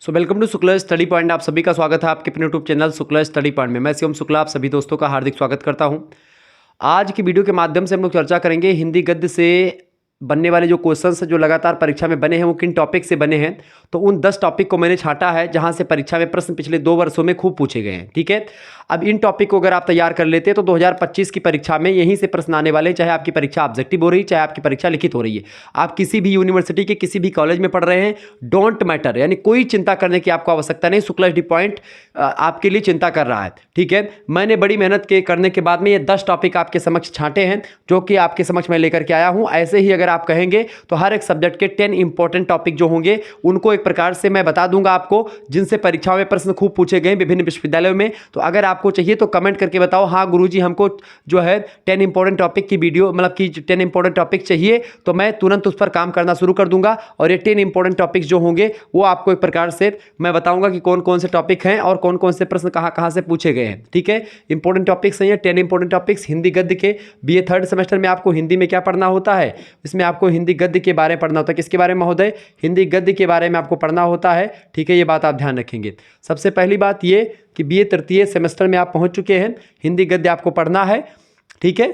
So welcome to Shukla study point. आप सभी का स्वागत है आपके अपने YouTube channel Shukla study point में। मैं शिवम शुक्ला आप सभी दोस्तों का हार्दिक स्वागत करता हूं। आज की वीडियो के माध्यम से हम लोग चर्चा करेंगे हिंदी गद्य से बनने वाले जो क्वेश्चंस जो लगातार परीक्षा में बने हैं वो किन टॉपिक से बने हैं। तो उन 10 टॉपिक को मैंने छांटा है जहां से परीक्षा में प्रश्न पिछले 2 वर्षों में खूब पूछे गए हैं। ठीक है, अब इन टॉपिक को अगर आप तैयार कर लेते हैं तो 2025 की परीक्षा में यहीं से प्रश्न आने वाले, चाहे आपकी परीक्षा ऑब्जेक्टिव हो रही है चाहे आपकी परीक्षा लिखित हो रही है। आप किसी भी यूनिवर्सिटी के किसी भी कॉलेज में पढ़ रहे हैं, डोंट मैटर, यानी कोई चिंता करने की आपको आवश्यकता नहीं। शुक्ला स्टडी पॉइंट आपके लिए चिंता कर रहा है। ठीक है, मैंने बड़ी मेहनत करने के बाद में ये 10 टॉपिक आपके समक्ष छांटे हैं जो कि आपके समक्ष मैं लेकर के आया हूं। ऐसे ही अगर आप कहेंगे तो हर एक सब्जेक्ट के 10 इंपॉर्टेंट टॉपिक जो होंगे उनको एक प्रकार से मैं बता दूंगा आपको, जिनसे परीक्षाओं में प्रश्न खूब पूछे गए विभिन्न विश्वविद्यालयों में। तो अगर आपको चाहिए तो कमेंट करके बताओ, हाँ गुरुजी हमको जो है 10 इंपॉर्टेंट टॉपिक की वीडियो, मतलब कि 10 इंपॉर्टेंट टॉपिक चाहिए, तो मैं तुरंत उस पर काम करना शुरू कर दूंगा। और ये 10 इंपॉर्टेंट टॉपिक्स जो होंगे वो आपको एक प्रकार से मैं बताऊंगा कि कौन कौन से टॉपिक हैं और कौन कौन से प्रश्न कहाँ कहाँ से पूछे गए हैं। ठीक है, इंपॉर्टेंट टॉपिक्स हैं ये 10 इंपॉर्टेंट टॉपिक्स हिंदी गद्य के। बीए 3rd सेमेस्टर में आपको हिंदी में क्या पढ़ना होता है, इसमें आपको हिंदी गद्य के बारे में पढ़ना होता है। किसके बारे में महोदय? हिंदी गद्य के बारे में आपको पढ़ना होता है। ठीक है, ये बात आप ध्यान रखेंगे। सबसे पहली बात ये कि बीए 3य सेमेस्टर में आप पहुंच चुके हैं, हिंदी गद्य आपको पढ़ना है। ठीक है,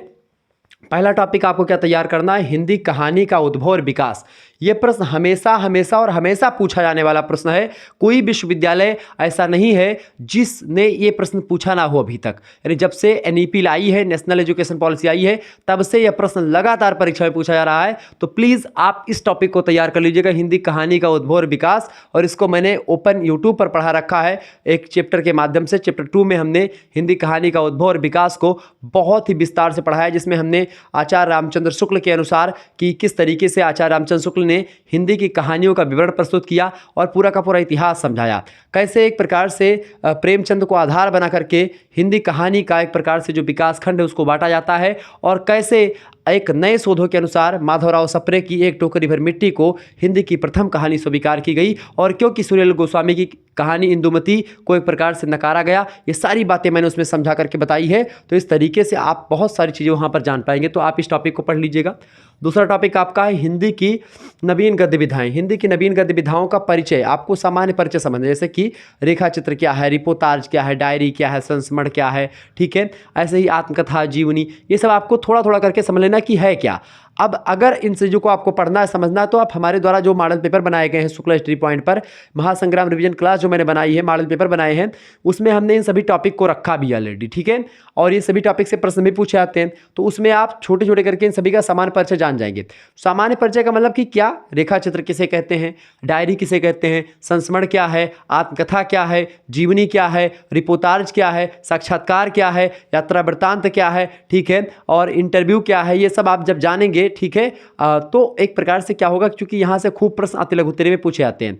पहला टॉपिक आपको क्या तैयार करना है? हिंदी कहानी का उद्भव और विकास। यह प्रश्न हमेशा हमेशा और हमेशा पूछा जाने वाला प्रश्न है। कोई विश्वविद्यालय ऐसा नहीं है जिसने ये प्रश्न पूछा ना हो अभी तक। यानी जब से एनईपी आई है, नेशनल एजुकेशन पॉलिसी आई है, तब से यह प्रश्न लगातार परीक्षा में पूछा जा रहा है। तो प्लीज़ आप इस टॉपिक को तैयार कर लीजिएगा, हिंदी कहानी का उद्भव और विकास। और इसको मैंने ओपन यूट्यूब पर पढ़ा रखा है एक चैप्टर के माध्यम से। चैप्टर 2 में हमने हिंदी कहानी का उद्भव और विकास को बहुत ही विस्तार से पढ़ाया, जिसमें हमने आचार्य रामचंद्र शुक्ल के अनुसार कि किस तरीके से आचार्य रामचंद्र शुक्ल ने हिंदी की कहानियों का विवरण प्रस्तुत किया और पूरा का पूरा इतिहास समझाया। कैसे एक प्रकार से प्रेमचंद को आधार बना करके हिंदी कहानी का एक प्रकार से जो विकास खंड है उसको बांटा जाता है, और कैसे एक नए शोधों के अनुसार माधवराव सप्रे की एक टोकरी भर मिट्टी को हिंदी की प्रथम कहानी स्वीकार की गई, और क्योंकि सुरेल गोस्वामी की कहानी इंदुमती को एक प्रकार से नकारा गया। ये सारी बातें मैंने उसमें समझा करके बताई है। तो इस तरीके से आप बहुत सारी चीज़ें वहाँ पर जान पाएंगे। तो आप इस टॉपिक को पढ़ लीजिएगा। दूसरा टॉपिक आपका है हिंदी की नवीन गद्य विधाएं। हिंदी की नवीन गद्य विधाओं का परिचय, आपको सामान्य परिचय समझना, जैसे कि रेखा चित्र क्या है, रिपोर्टाज क्या है, डायरी क्या है, संस्मरण क्या है। ठीक है, ऐसे ही आत्मकथा, जीवनी, ये सब आपको थोड़ा थोड़ा करके समझ लेना कि है क्या। अब अगर इन चीज़ों को आपको पढ़ना है, समझना है, तो आप हमारे द्वारा जो मॉडल पेपर बनाए गए हैं शुक्ला स्टडी पॉइंट पर, महासंग्राम रिवीजन क्लास जो मैंने बनाई है, मॉडल पेपर बनाए हैं, उसमें हमने इन सभी टॉपिक को रखा भी ऑलरेडी। ठीक है, और ये सभी टॉपिक से प्रश्न भी पूछे जाते हैं, तो उसमें आप छोटे छोटे करके इन सभी का सामान्य परिचय जान जाएंगे। सामान्य परिचय का मतलब कि क्या, रेखा चित्र किसे कहते हैं, डायरी किसे कहते हैं, संस्मरण क्या है, आत्मकथा क्या है, जीवनी क्या है, रिपोर्टाज क्या है, साक्षात्कार क्या है, यात्रा वृत्तांत क्या है। ठीक है, और इंटरव्यू क्या है, ये सब आप जब जानेंगे, ठीक है, तो एक प्रकार से क्या होगा, क्योंकि यहाँ से खूब प्रश्न आते लघु उत्तरीय में पूछे जाते हैं।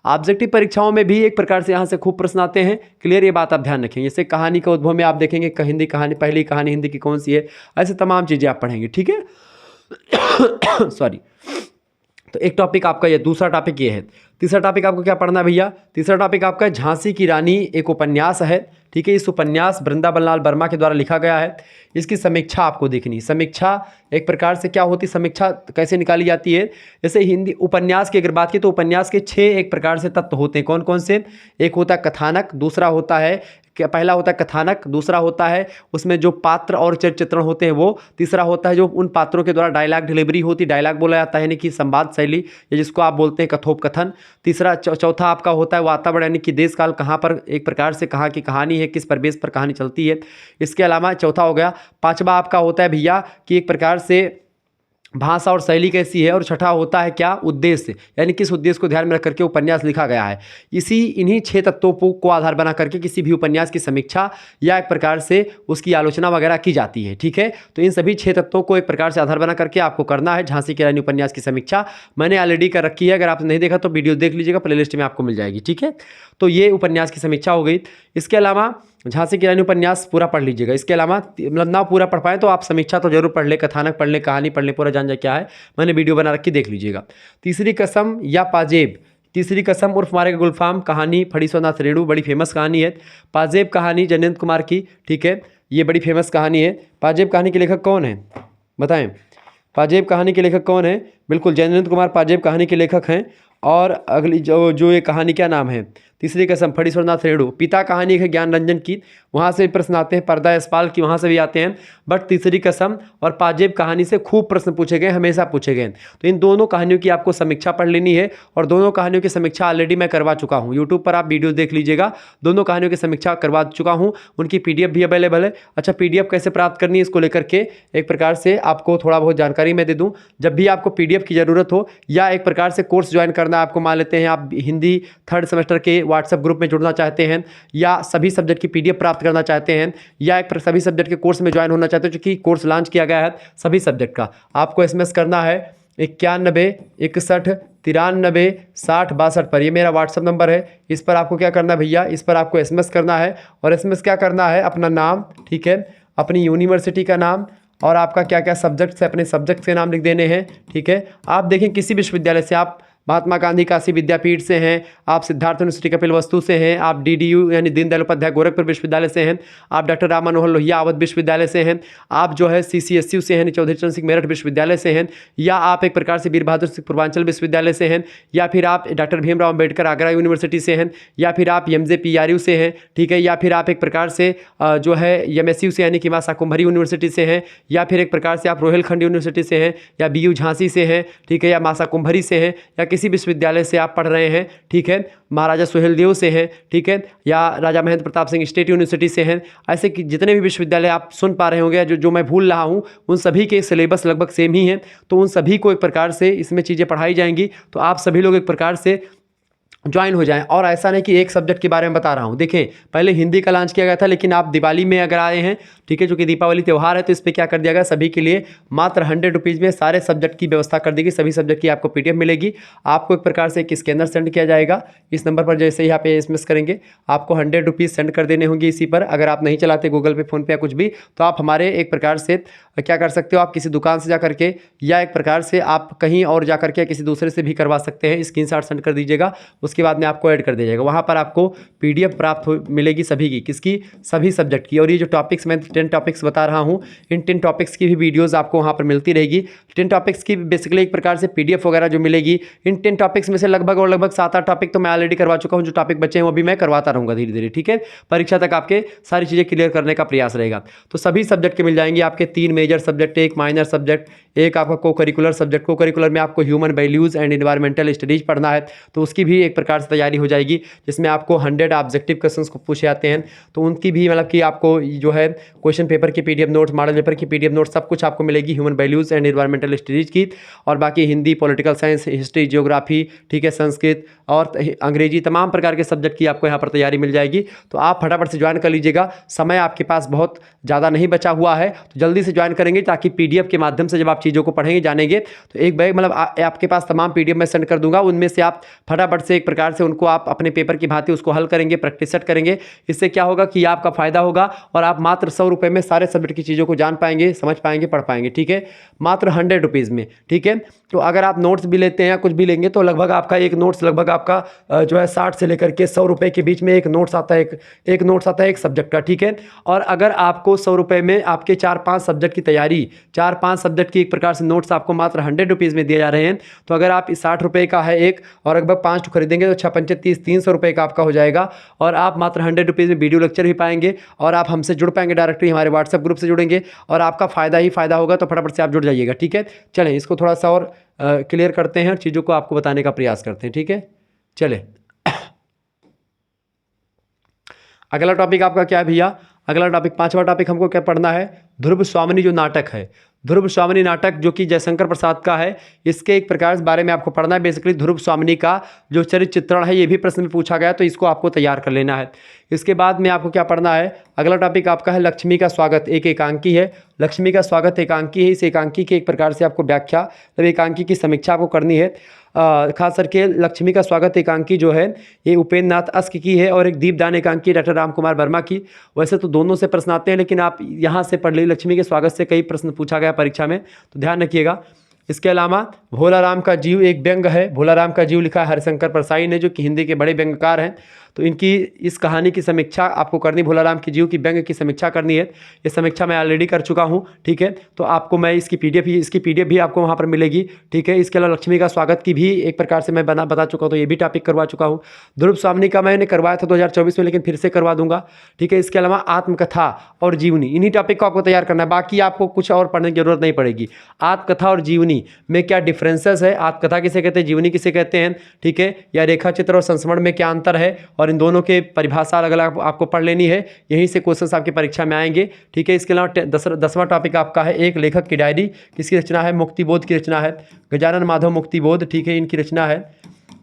ऑब्जेक्टिव परीक्षाओं में भी एक प्रकार से यहाँ से खूब प्रश्न आते हैं। क्लियर, ये बात आप ध्यान रखेंगे। जैसे कहानी का उद्भव में आप देखेंगे हिंदी कहानी, पहली कहानी हिंदी की कौन सी है, ऐसे तमाम चीज़ें आप पढ़ेंगे। ठीक है सॉरी। तो एक टॉपिक आपका ये, दूसरा टॉपिक ये है। तीसरा टॉपिक आपको क्या पढ़ना है भैया? तीसरा टॉपिक आपका झांसी की रानी एक उपन्यास है। ठीक है, इस उपन्यास वृंदावन लाल वर्मा के द्वारा लिखा गया है। इसकी समीक्षा आपको देखनी। समीक्षा एक प्रकार से क्या होती है, समीक्षा कैसे निकाली जाती है? जैसे हिंदी उपन्यास की अगर बात की तो उपन्यास के 6 एक प्रकार से तत्व होते हैं। कौन कौन से? एक होता है कथानक, दूसरा होता है क्या, पहला होता है कथानक, दूसरा होता है उसमें जो पात्र और चरित्र चित्रण होते हैं वो, तीसरा होता है जो उन पात्रों के द्वारा डायलॉग डिलीवरी होती, डायलॉग बोला जाता है, यानी कि संवाद शैली, या जिसको आप बोलते हैं कथोपकथन। तीसरा चौथा आपका होता है वातावरण, यानी कि देश काल कहाँ पर एक प्रकार से कहाँ की कहानी है, किस परिवेश पर कहानी चलती है। इसके अलावा चौथा हो गया। पांचवा आपका होता है भैया कि एक प्रकार से भाषा और शैली कैसी है, और छठा होता है क्या, उद्देश्य, यानी किस उद्देश्य को ध्यान में रख करके उपन्यास लिखा गया है। इन्हीं 6 तत्वों को आधार बना करके किसी भी उपन्यास की समीक्षा या एक प्रकार से उसकी आलोचना वगैरह की जाती है। ठीक है, तो इन सभी 6 तत्वों को एक प्रकार से आधार बना करके आपको करना है झांसी की रानी उपन्यास की समीक्षा। मैंने ऑलरेडी कर रखी है, अगर आपने नहीं देखा तो वीडियो देख लीजिएगा, प्लेलिस्ट में आपको मिल जाएगी। ठीक है, तो ये उपन्यास की समीक्षा हो गई। इसके अलावा झांसी की रानी उपन्यास पूरा पढ़ लीजिएगा। इसके अलावा मतलब ना पूरा पढ़ पाए तो आप समीक्षा तो जरूर पढ़ ले, कथानक पढ़ ले, कहानी पढ़ ले, पूरा जान जाए क्या है, मैंने वीडियो बना रखी, देख लीजिएगा। तीसरी कसम या पाजेब, तीसरी कसम उर्फ मारे गुलफाम कहानी फणीश्वरनाथ रेणु, बड़ी फेमस कहानी है। पाजेब कहानी जयंत कुमार की। ठीक है, ये बड़ी फेमस कहानी है। पाजेब कहानी के लेखक कौन है बताएं? पाजेब कहानी के लेखक कौन है? बिल्कुल जयेंद्र कुमार पाजेब कहानी के लेखक हैं। और अगली जो ये कहानी क्या नाम है, तीसरी कसम फणीश्वरनाथ रेणु। पिता कहानी है ज्ञान रंजन की, वहाँ से भी प्रश्न आते हैं। पर्दा यशपाल की, वहाँ से भी आते हैं। बट तीसरी कसम और पाजेब कहानी से खूब प्रश्न पूछे गए, हमेशा पूछे गए। तो इन दोनों कहानियों की आपको समीक्षा पढ़ लेनी है, और दोनों कहानियों की समीक्षा ऑलरेडी मैं करवा चुका हूँ। यूट्यूब पर आप वीडियो देख लीजिएगा, दोनों कहानियों की समीक्षा करवा चुका हूँ। उनकी PDF भी अवेलेबल है। अच्छा, PDF कैसे प्राप्त करनी है, इसको लेकर के एक प्रकार से आपको थोड़ा बहुत जानकारी मैं दे दूँ। जब भी आपको PDF की ज़रूरत हो, या एक प्रकार से कोर्स ज्वाइन करना आपको, मान लेते हैं आप हिंदी 3rd सेमेस्टर के व्हाट्सएप ग्रुप में जुड़ना चाहते हैं, या सभी सब्जेक्ट की PDF प्राप्त करना चाहते हैं, या एक सभी सब्जेक्ट के कोर्स में ज्वाइन होना चाहते हैं, क्योंकि कोर्स लॉन्च किया गया है सभी सब्जेक्ट का, आपको SMS करना है 91 61 93 60 62 पर। ये मेरा व्हाट्सअप नंबर है। इस पर आपको क्या करना है भैया, इस पर आपको SMS करना है, और SMS क्या करना है, अपना नाम, ठीक है, अपनी यूनिवर्सिटी का नाम, और आपका क्या क्या सब्जेक्ट है, अपने सब्जेक्ट के नाम लिख देने हैं, ठीक है। आप देखें किसी विश्वविद्यालय से, आप महात्मा गांधी काशी विद्यापीठ से हैं, आप सिद्धार्थ यूनिवर्सिटी कपिलवस्तु से हैं, आप DDU यानी दीनदयाल उपाध्याय गोरखपुर विश्वविद्यालय से हैं, आप डॉक्टर राम मनोहर लोहिया अवध विश्वविद्यालय से हैं, आप जो है CCSU से हैं, चौधरी चरण सिंह मेरठ विश्वविद्यालय से हैं, या आप एक प्रकार से वीर बहादुर सिंह पूर्वांचल विश्वविद्यालय से हैं, या फिर आप डॉक्टर भीमराव अम्बेडकर आगरा यूनिवर्सिटी से हैं, या फिर आप MJPRU से हैं, ठीक है, या फिर आप एक प्रकार से जो है MSU से यानी कि मां शाकुंभरी यूनिवर्सिटी से हैं, या फिर एक प्रकार से आप रोहिलखंड यूनिवर्सिटी से हैं, या BU झांसी से हैं, ठीक है, या मां शाकुंभरी से हैं, या किसी विश्वविद्यालय से आप पढ़ रहे हैं, ठीक है, महाराजा सुहेलदेव से हैं, ठीक है, या राजा महेंद्र प्रताप सिंह स्टेट यूनिवर्सिटी से हैं, ऐसे कि जितने भी विश्वविद्यालय आप सुन पा रहे होंगे, जो मैं भूल रहा हूं, उन सभी के सिलेबस लगभग सेम ही हैं। तो उन सभी को एक प्रकार से इसमें चीज़ें पढ़ाई जाएंगी, तो आप सभी लोग एक प्रकार से ज्वाइन हो जाएं। और ऐसा नहीं कि एक सब्जेक्ट के बारे में बता रहा हूं। देखें, पहले हिंदी का लॉन्च किया गया था, लेकिन आप दिवाली में अगर आए हैं, ठीक है, जो कि दीपावली त्यौहार है, तो इस पर क्या कर दिया गया, सभी के लिए मात्र 100 रुपीज़ में सारे सब्जेक्ट की व्यवस्था कर दी गई। सभी सब्जेक्ट की आपको PDF मिलेगी। आपको एक प्रकार से एक स्कैनर सेंड किया जाएगा इस नंबर पर। जैसे ही आप SMS करेंगे, आपको 100 रुपीज़ सेंड कर देने होंगे इसी पर। अगर आप नहीं चलाते गूगल पे, फ़ोन पे या कुछ भी, तो आप हमारे एक प्रकार से क्या कर सकते हो, आप किसी दुकान से जा करके, या एक प्रकार से आप कहीं और जा करके किसी दूसरे से भी करवा सकते हैं। स्क्रीनशॉट सेंड कर दीजिएगा, उसके बाद में आपको ऐड कर दिया जाएगा। वहाँ पर आपको PDF प्राप्त मिलेगी सभी की, किसकी, सभी सब्जेक्ट की। और ये जो टॉपिक्स मैं 10 टॉपिक्स बता रहा हूँ, इन 10 टॉपिक्स की भी वीडियोस आपको वहाँ पर मिलती रहेगी। 10 टॉपिक्स की बेसिकली एक प्रकार से PDF वगैरह जो मिलेगी, इन 10 टॉपिक्स में से लगभग 7-8 टॉपिक तो मैं ऑलरेडी करवा चुका हूँ। जो टॉपिक बचे हैं वो भी मैं करवाता रहूँगा धीरे धीरे, ठीक है। परीक्षा तक आपके सारी चीज़ें क्लियर करने का प्रयास रहेगा। तो सभी सब्जेक्ट के मिल जाएंगे आपके, 3 मेजर सब्जेक्ट, 1 माइनर सब्जेक्ट, एक आपका को करिकुलर सब्जेक्ट। को करिकुलर में आपको human values and environmental studies पढ़ना है, तो उसकी भी एक प्रकार से तैयारी हो जाएगी, जिसमें आपको 100 ऑब्जेक्टिव क्वेश्चंस को पूछे जाते हैं। तो उनकी भी मतलब कि आपको जो है क्वेश्चन पेपर की PDF नोट्स, मॉडल पेपर की PDF नोट्स, सब कुछ आपको मिलेगी human values and environmental studies की। और बाकी Hindi, political science, history, geography, ठीक है, संस्कृत और अंग्रेजी, तमाम प्रकार के सब्जेक्ट की आपको यहाँ पर तैयारी मिल जाएगी। तो आप फटाफट से ज्वाइन कर लीजिएगा। समय आपके पास बहुत ज़्यादा नहीं बचा हुआ है, तो जल्दी से ज्वाइन करेंगे, ताकि PDF के माध्यम से जब आप चीज़ों को पढ़ेंगे, जानेंगे, तो एक बैग मतलब आपके पास तमाम PDF मैं सेंड कर दूंगा। उनमें से आप फटाफट से एक प्रकार से उनको आप अपने पेपर की भांति उसको हल करेंगे, प्रैक्टिस सेट करेंगे। इससे क्या होगा कि आपका फायदा होगा, और आप मात्र 100 रुपये में सारे सब्जेक्ट की चीज़ों को जान पाएंगे, समझ पाएंगे, पढ़ पाएंगे, ठीक है, मात्र 100 रुपीज़ में, ठीक है। तो अगर आप नोट्स भी लेते हैं या कुछ भी लेंगे, तो लगभग आपका एक नोट्स लगभग आपका जो है 60 से लेकर के 100 रुपये के बीच में एक नोट्स आता है, एक नोट्स आता है एक सब्जेक्ट का, ठीक है। और अगर आपको 100 रुपये में आपके 4-5 सब्जेक्ट की तैयारी, 4-5 सब्जेक्ट की एक प्रकार से नोट्स आपको मात्र 100 रुपीज़ में दिए जा रहे हैं, तो अगर आप 60 रुपये का है एक, और लगभग 5 खरीदेंगे, तो 6-5 30, 300 रुपये का आपका हो जाएगा। और आप मात्र 100 रुपीज़ में वीडियो लेक्चर भी पाएंगे, और आप हमसे जुड़ पाएंगे, डायरेक्टली हमारे व्हाट्सएप ग्रुप से जुड़ेंगे, और आपका फ़ायदा ही फ़ायदा होगा। तो फटाफट से आप जुड़ जाइएगा, ठीक है। चलें, इसको थोड़ा सा और क्लियर करते हैं और चीज़ों को आपको बताने का प्रयास करते हैं, ठीक है। चले, अगला टॉपिक आपका क्या है भैया, अगला टॉपिक 5वां टॉपिक हमको क्या पढ़ना है, ध्रुव स्वामिनी जो नाटक है, ध्रुव स्वामिनी नाटक जो कि जयशंकर प्रसाद का है, इसके एक प्रकार के बारे में आपको पढ़ना है। बेसिकली ध्रुव स्वामिनी का जो चरित्र चित्रण है, ये भी प्रश्न में पूछा गया, तो इसको आपको तैयार कर लेना है। इसके बाद में आपको क्या पढ़ना है, अगला टॉपिक आपका है लक्ष्मी का स्वागत, एक एकांकी है, लक्ष्मी का स्वागत एकांकी है। इस एकांकी की एक प्रकार से आपको व्याख्या, मतलब एकांकी की समीक्षा आपको करनी है। खास करके लक्ष्मी का स्वागत एकांकी जो है, ये उपेंद्र नाथ अस्क की है, और एक दीपदान एकांकी डॉक्टर राम कुमार वर्मा की। वैसे तो दोनों से प्रश्न आते हैं, लेकिन आप यहाँ से पढ़ लीजिए, लक्ष्मी के स्वागत से कई प्रश्न पूछा गया परीक्षा में, तो ध्यान रखिएगा। इसके अलावा भोलाराम का जीव एक व्यंग है। भोलाराम का जीव लिखा है हरिशंकर परसाई ने, जो कि हिंदी के बड़े व्यंग्यकार हैं। तो इनकी इस कहानी की समीक्षा आपको करनी, भोलाराम के जीव की व्यंग की समीक्षा करनी है। ये समीक्षा मैं ऑलरेडी कर चुका हूँ, ठीक है। तो आपको मैं इसकी पीडीएफ भी आपको वहाँ पर मिलेगी, ठीक है। इसके अलावा लक्ष्मी का स्वागत की भी एक प्रकार से मैं बता चुका हूँ, तो ये भी टॉपिक करवा चुका हूँ। ध्रुव स्वामिनी का मैंने करवाया था 2024 में, लेकिन फिर से करवा दूंगा, ठीक है। इसके अलावा आत्मकथा और जीवनी, इन्हीं टॉपिक को आपको तैयार करना है। बाकी आपको कुछ और पढ़ने की जरूरत नहीं पड़ेगी। आत्मकथा और जीवनी में क्या डिफरेंसेस है, आत्मकथा किसे कहते हैं, जीवनी किसे कहते हैं, ठीक है। या रेखा चित्र और संस्मरण में क्या अंतर है, और इन दोनों के परिभाषा अलग अलग आपको पढ़ लेनी है। यहीं से क्वेश्चंस आपकी परीक्षा में आएंगे, ठीक है। इसके अलावा 10वां टॉपिक आपका है एक लेखक की डायरी। किसकी रचना है, मुक्तिबोध की रचना है, गजानन माधव मुक्तिबोध, ठीक है। इनकी रचना है,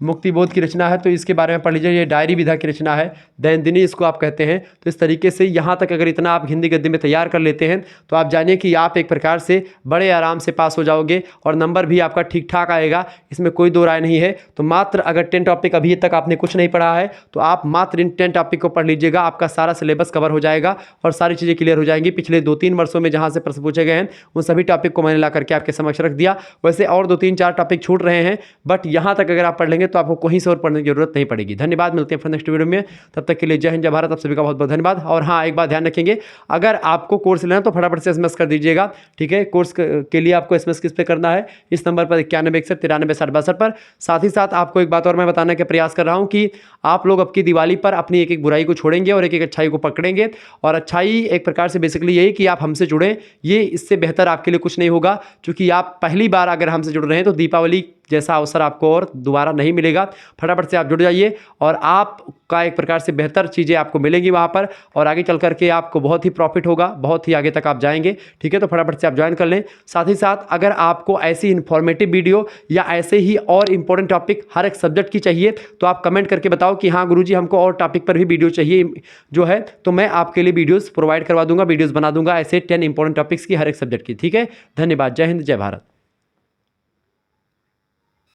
मुक्तिबोध की रचना है, तो इसके बारे में पढ़ लीजिए। ये डायरी विधा की रचना है, दैनंदिनी इसको आप कहते हैं। तो इस तरीके से यहाँ तक अगर इतना आप हिंदी गद्य में तैयार कर लेते हैं, तो आप जानिए कि आप एक प्रकार से बड़े आराम से पास हो जाओगे, और नंबर भी आपका ठीक ठाक आएगा, इसमें कोई दो राय नहीं है। तो मात्र अगर 10 टॉपिक अभी तक आपने कुछ नहीं पढ़ा है, तो आप मात्र इन 10 टॉपिक को पढ़ लीजिएगा, आपका सारा सिलेबस कवर हो जाएगा और सारी चीज़ें क्लियर हो जाएंगी। पिछले 2-3 वर्षों में जहाँ से प्रश्न पूछे गए हैं, उन सभी टॉपिक को मैंने ला करके आपके समक्ष रख दिया। वैसे और 2-3-4 टॉपिक छूट रहे हैं, बट यहाँ तक अगर आप पढ़ लेंगे तो आपको कहीं से और पढ़ने की जरूरत नहीं पड़ेगी। धन्यवाद, मिलते हैं फिर नेक्स्ट वीडियो में। तब तक के लिए जय हिंद, जय भारत। आप सभी का बहुत बहुत धन्यवाद। और हाँ, एक बात ध्यान रखेंगे, अगर आपको कोर्स लेना है तो फटाफट से एसएमएस कर दीजिएगा, ठीक है। कोर्स के लिए आपको एसएमएस किस पे करना है, इस नंबर पर 9161936062 पर। साथ ही साथ आपको एक बात और मैं बताने का प्रयास कर रहा हूँ कि आप लोग अब की दिवाली पर अपनी एक एक बुराई को छोड़ेंगे और एक एक अच्छाई को पकड़ेंगे। और अच्छाई एक प्रकार से बेसिकली यही कि आप हमसे जुड़ें, ये इससे बेहतर आपके लिए कुछ नहीं होगा। क्योंकि आप पहली बार अगर हमसे जुड़ रहे हैं, तो दीपावली जैसा अवसर आपको और दोबारा नहीं मिलेगा। फटाफट से आप जुड़ जाइए, और आपका एक प्रकार से बेहतर चीज़ें आपको मिलेंगी वहाँ पर, और आगे चल करके आपको बहुत ही प्रॉफिट होगा, बहुत ही आगे तक आप जाएंगे, ठीक है। तो फटाफट से आप ज्वाइन कर लें। साथ ही साथ अगर आपको ऐसी इन्फॉर्मेटिव वीडियो या ऐसे ही और इंपॉर्टेंट टॉपिक हर एक सब्जेक्ट की चाहिए, तो आप कमेंट करके बताओ कि हाँ गुरुजी, हमको और टॉपिक पर भी वीडियो चाहिए जो है, तो मैं आपके लिए वीडियोज़ प्रोवाइड करवा दूंगा, वीडियोज़ बना दूंगा ऐसे 10 इंपॉर्टेंट टॉपिक्स की, हर एक सब्जेक्ट की, ठीक है। धन्यवाद, जय हिंद, जय भारत।